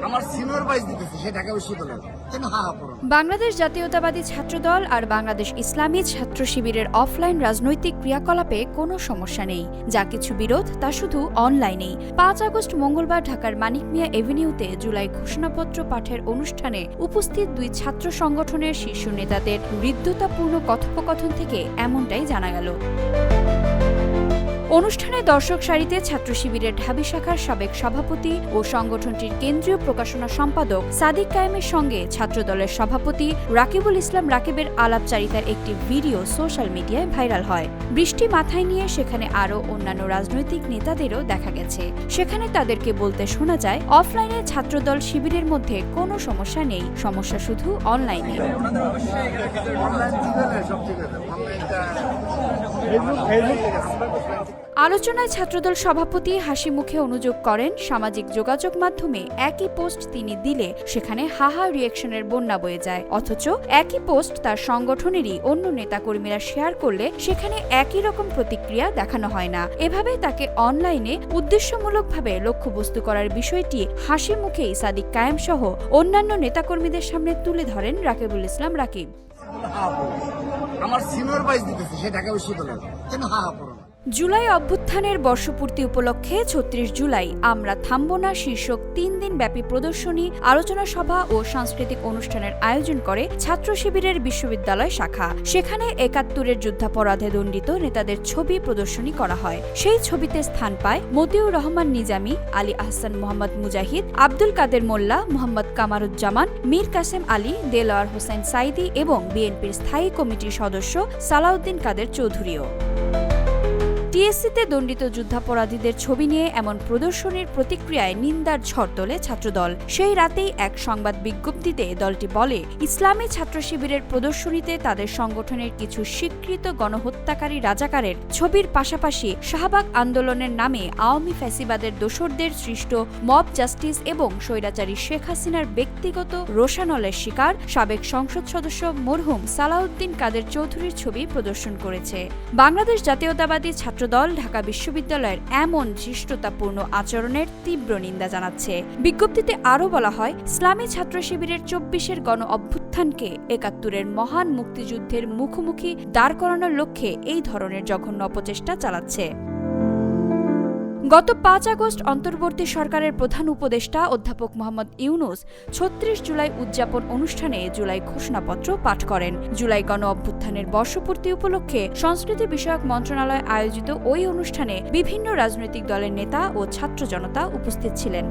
আমার সিনিয়র বাইস দিতেছে সে ঢাকা বিশ্ববিদ্যালয় কেন বাংলাদেশ জাতীয়তাবাদী ছাত্রদল আর বাংলাদেশ ইসলামী ছাত্র শিবিরের অফলাইন রাজনৈতিক ক্রিয়াকলাপে কোনো সমস্যা নেই। যা কিছু বিরোধ তা শুধু অনলাইনেই। ৫ আগস্ট মঙ্গলবার ঢাকার মানিক মিয়া এভিনিউতে জুলাই ঘোষণাপত্র পাঠের অনুষ্ঠানে উপস্থিত দুই ছাত্র সংগঠনের শীর্ষ নেতাদের হৃদ্যতাপূর্ণ কথোপকথন থেকে এমনটাই জানা গেল। অনুষ্ঠানে দর্শক সারিতে ছাত্র শিবিরের ঢাবি শাখার সাবেক সভাপতি ও সংগঠনটির কেন্দ্রীয় প্রকাশনা সম্পাদক সাদিক কায়েমের সঙ্গে ছাত্রদলের সভাপতি রাকিবুল ইসলাম রাকিবের আলাপচারিতার একটি ভিডিও সোশ্যাল মিডিয়ায় ভাইরাল হয়। বৃষ্টি মাথায় নিয়ে সেখানে আরও অন্যান্য রাজনৈতিক নেতাদেরও দেখা গেছে। সেখানে তাদেরকে বলতে শোনা যায়, অফলাইনে ছাত্রদল শিবিরের মধ্যে কোনো সমস্যা নেই, সমস্যা শুধু অনলাইনে। আলোচনায় ছাত্রদল সভাপতি হাসি মুখে অনুযোগ করেন, সামাজিক যোগাযোগ মাধ্যমে একই পোস্ট তিনি দিলে সেখানে হাহা রিয়েকশনের বন্যা বয়ে যায়। অথচ একই পোস্ট তার সংগঠনেরই অন্য নেতাকর্মীরা শেয়ার করলে সেখানে একই রকম প্রতিক্রিয়া দেখানো হয় না। এভাবে তাকে অনলাইনে উদ্দেশ্যমূলকভাবে লক্ষ্যবস্তু করার বিষয়টি হাসি মুখেই সাদিক কায়েম সহ অন্যান্য নেতাকর্মীদের সামনে তুলে ধরেন রাকিবুল ইসলাম রাকিব। আমার সিনিয়র বাইস দিতেছে সে ঢাকা বিশ্ববিদ্যালয় কেন জুলাই অভ্যুত্থানের বর্ষপূর্তি উপলক্ষে ৩৬ জুলাই আমরা থামব না শীর্ষক ৩ দিন ব্যাপী প্রদর্শনী, আলোচনা সভা ও সাংস্কৃতিক অনুষ্ঠানের আয়োজন করে ছাত্র শিবিরের বিশ্ববিদ্যালয় শাখা। সেখানে ৭১-এর যুদ্ধাপরাধে দণ্ডিত নেতাদের ছবি প্রদর্শনী করা হয়। সেই ছবিতে স্থান পায় মতিউর রহমান নিজামী, আলী আহসান মোহাম্মদ মুজাহিদ, আব্দুল কাদের মোল্লা, মোহাম্মদ কামারুজ্জামান, মীর কাসেম আলী, দেলোয়ার হোসেন সাইদি এবং বিএনপির স্থায়ী কমিটির সদস্য সালাউদ্দিন কাদের চৌধুরীও। টিএসসিতে দণ্ডিত যুদ্ধাপরাধীদের ছবি নিয়ে এমন প্রদর্শনীর প্রতিক্রিয়ায় নিন্দার ঝড় তোলে ছাত্রদল। সেই রাতেই এক সংবাদ বিজ্ঞপ্তিতে দলটি বলে, ইসলামী ছাত্র শিবিরের প্রদর্শনীতে তাদের সংগঠনের কিছু স্বীকৃত গণহত্যাকারী রাজাকারের ছবির পাশাপাশি শাহবাগ আন্দোলনের নামে আওয়ামী ফ্যাসিবাদের দোসরদের সৃষ্ট মব জাস্টিস এবং স্বৈরাচারী শেখ হাসিনার ব্যক্তিগত রোষানলের শিকার সাবেক সংসদ সদস্য মরহুম সালাউদ্দিন কাদের চৌধুরীর ছবি প্রদর্শন করেছে। বাংলাদেশ জাতীয়তাবাদী ছাত্রদল ঢাকা বিশ্ববিদ্যালয়ের এমন ধৃষ্টতাপূর্ণ আচরণের তীব্র নিন্দা জানাচ্ছে। বিজ্ঞপ্তিতে আরও বলা হয়, ইসলামী ছাত্র শিবিরের ২৪-এর গণ অভ্যুত্থানকে ৭১-এর মহান মুক্তিযুদ্ধের মুখোমুখি দাঁড় করানোর লক্ষ্যে এই ধরনের জঘন্য অপচেষ্টা চালাচ্ছে। গত ৫ আগস্ট অন্তর্বর্তী সরকারের প্রধান উপদেষ্টা অধ্যাপক মোহাম্মদ ইউনূস ৩৬ জুলাই উদযাপন অনুষ্ঠানে জুলাই ঘোষণাপত্র পাঠ করেন। জুলাই গণ অভ্যুত্থানের বর্ষপূর্তি উপলক্ষে সংস্কৃতি বিষয়ক মন্ত্রণালয় আয়োজিত ওই অনুষ্ঠানে বিভিন্ন রাজনৈতিক দলের নেতা ও ছাত্র জনতা উপস্থিত ছিলেন।